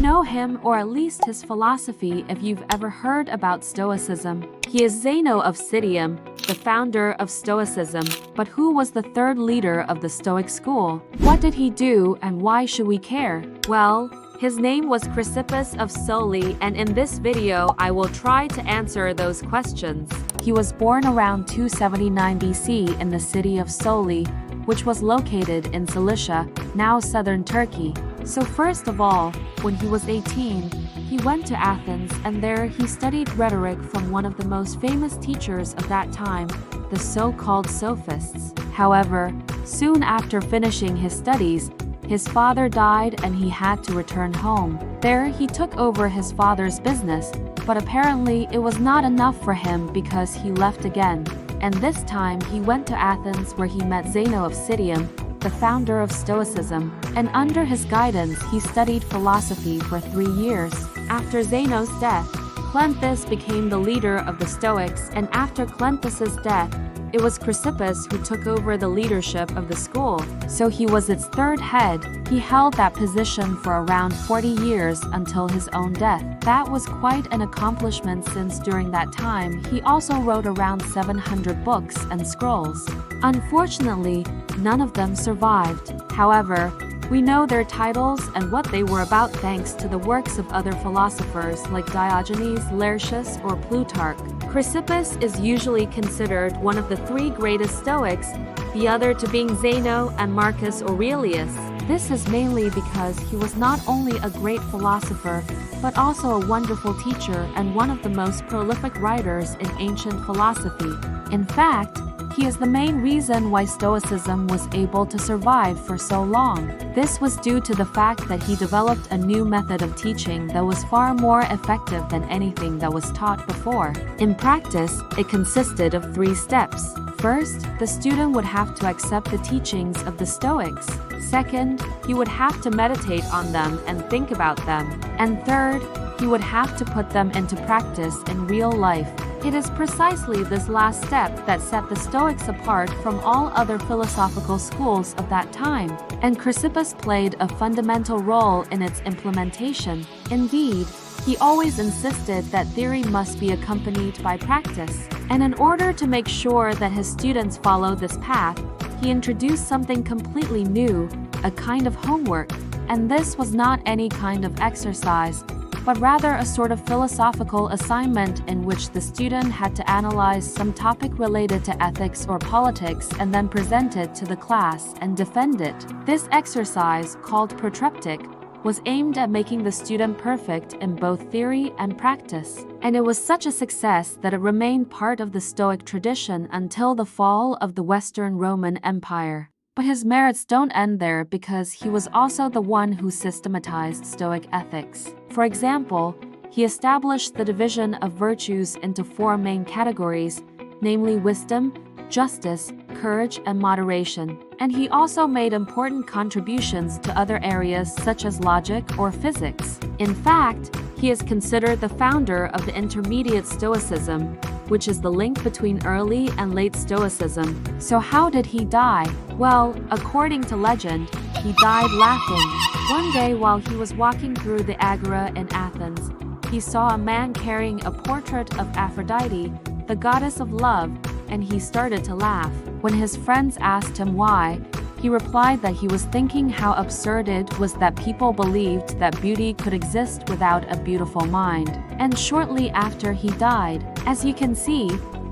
know him, or at least his philosophy, if you've ever heard about Stoicism. He is Zeno of Citium, the founder of Stoicism. But who was the third leader of the Stoic school? What did he do, and why should we care? Well, his name was Chrysippus of Soli, and in this video I will try to answer those questions. He was born around 279 BC in the city of Soli, which was located in Cilicia, now southern Turkey. So first of all, when he was 18, he went to Athens, and there he studied rhetoric from one of the most famous teachers of that time, the so-called sophists. However, soon after finishing his studies, his father died and he had to return home. There he took over his father's business, but apparently it was not enough for him because he left again. And this time he went to Athens, where he met Zeno of Citium, the founder of Stoicism, and under his guidance he studied philosophy for 3 years. After Zeno's death, Cleanthes became the leader of the Stoics, and after Cleanthes' death, it was Chrysippus who took over the leadership of the school, so he was its third head. He held that position for around 40 years until his own death. That was quite an accomplishment, since during that time he also wrote around 700 books and scrolls. Unfortunately, none of them survived. However, we know their titles and what they were about thanks to the works of other philosophers like Diogenes, Laertius, or Plutarch. Chrysippus is usually considered one of the 3 greatest Stoics, the other to being Zeno and Marcus Aurelius. This is mainly because he was not only a great philosopher, but also a wonderful teacher and one of the most prolific writers in ancient philosophy. In fact, he is the main reason why Stoicism was able to survive for so long. This was due to the fact that he developed a new method of teaching that was far more effective than anything that was taught before. In practice, it consisted of 3 steps. First, the student would have to accept the teachings of the Stoics. Second, he would have to meditate on them and think about them. And third, he would have to put them into practice in real life. It is precisely this last step that set the Stoics apart from all other philosophical schools of that time, and Chrysippus played a fundamental role in its implementation. Indeed, he always insisted that theory must be accompanied by practice, and in order to make sure that his students followed this path, he introduced something completely new, a kind of homework. And this was not any kind of exercise, but rather a sort of philosophical assignment in which the student had to analyze some topic related to ethics or politics and then present it to the class and defend it. This exercise, called protreptic, was aimed at making the student perfect in both theory and practice, and it was such a success that it remained part of the Stoic tradition until the fall of the Western Roman Empire. But his merits don't end there, because he was also the one who systematized Stoic ethics. For example, he established the division of virtues into 4 main categories, namely wisdom, justice, courage, and moderation. And he also made important contributions to other areas such as logic or physics. In fact, he is considered the founder of the intermediate Stoicism, which is the link between early and late Stoicism. So how did he die? Well, according to legend, he died laughing. One day while he was walking through the Agora in Athens, he saw a man carrying a portrait of Aphrodite, the goddess of love, and he started to laugh. When his friends asked him why, he replied that he was thinking how absurd it was that people believed that beauty could exist without a beautiful mind. And shortly after he died, as you can see,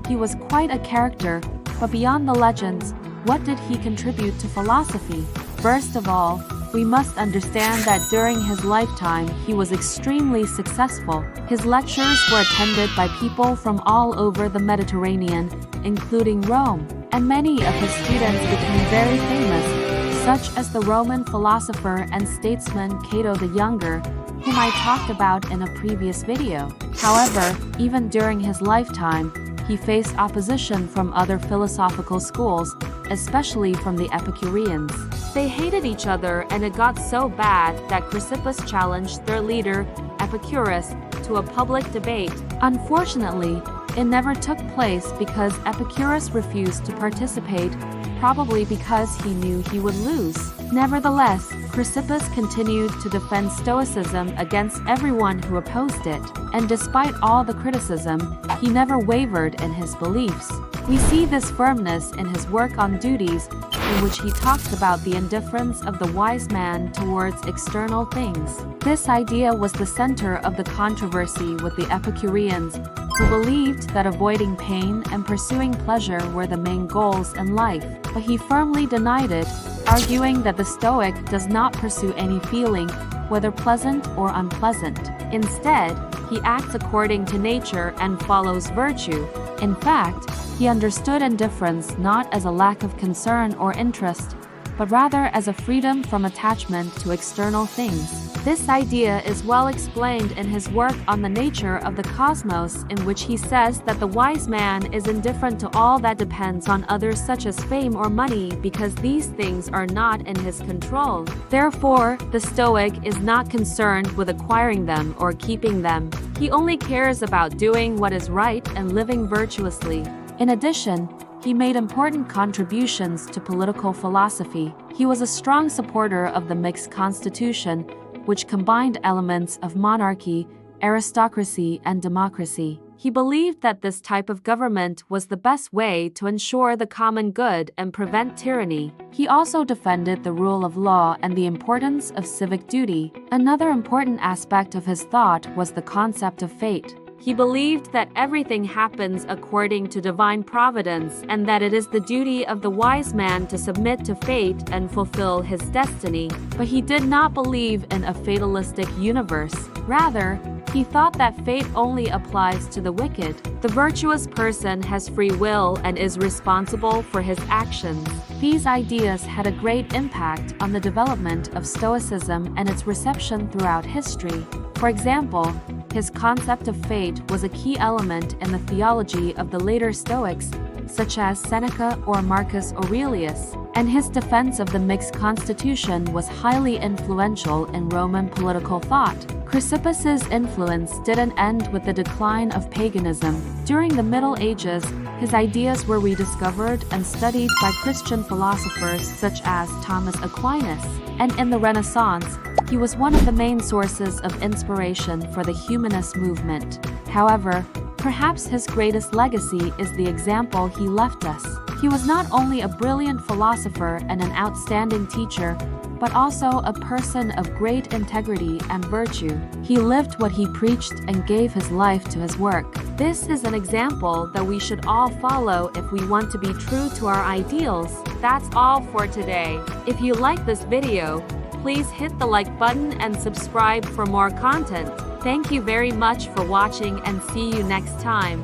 he was quite a character. But beyond the legends, what did he contribute to philosophy? First of all, we must understand that during his lifetime he was extremely successful. His lectures were attended by people from all over the Mediterranean, including Rome, and many of his students became very famous, such as the Roman philosopher and statesman Cato the Younger, whom I talked about in a previous video. However, even during his lifetime, he faced opposition from other philosophical schools, especially from the Epicureans. They hated each other, and it got so bad that Chrysippus challenged their leader, Epicurus, to a public debate. Unfortunately, it never took place because Epicurus refused to participate, probably because he knew he would lose. Nevertheless, Chrysippus continued to defend Stoicism against everyone who opposed it, and despite all the criticism, he never wavered in his beliefs. We see this firmness in his work on duties, in which he talks about the indifference of the wise man towards external things. This idea was the center of the controversy with the Epicureans, who believed that avoiding pain and pursuing pleasure were the main goals in life, but he firmly denied it, arguing that the Stoic does not pursue any feeling, whether pleasant or unpleasant. Instead, he acts according to nature and follows virtue. In fact, he understood indifference not as a lack of concern or interest, but rather as a freedom from attachment to external things. This idea is well explained in his work on the nature of the cosmos, in which he says that the wise man is indifferent to all that depends on others, such as fame or money, because these things are not in his control. Therefore, the Stoic is not concerned with acquiring them or keeping them. He only cares about doing what is right and living virtuously. In addition, he made important contributions to political philosophy. He was a strong supporter of the mixed constitution, which combined elements of monarchy, aristocracy, and democracy. He believed that this type of government was the best way to ensure the common good and prevent tyranny. He also defended the rule of law and the importance of civic duty. Another important aspect of his thought was the concept of fate. He believed that everything happens according to divine providence and that it is the duty of the wise man to submit to fate and fulfill his destiny. But he did not believe in a fatalistic universe. Rather, he thought that fate only applies to the wicked. The virtuous person has free will and is responsible for his actions. These ideas had a great impact on the development of Stoicism and its reception throughout history. For example, his concept of fate was a key element in the theology of the later Stoics, such as Seneca or Marcus Aurelius, and his defense of the mixed constitution was highly influential in Roman political thought. Chrysippus's influence didn't end with the decline of paganism. During the Middle Ages, his ideas were rediscovered and studied by Christian philosophers such as Thomas Aquinas, and in the Renaissance, he was one of the main sources of inspiration for the humanist movement. However, perhaps his greatest legacy is the example he left us. He was not only a brilliant philosopher and an outstanding teacher, but also a person of great integrity and virtue. He lived what he preached and gave his life to his work. This is an example that we should all follow if we want to be true to our ideals. That's all for today. If you like this video, please hit the like button and subscribe for more content. Thank you very much for watching and see you next time.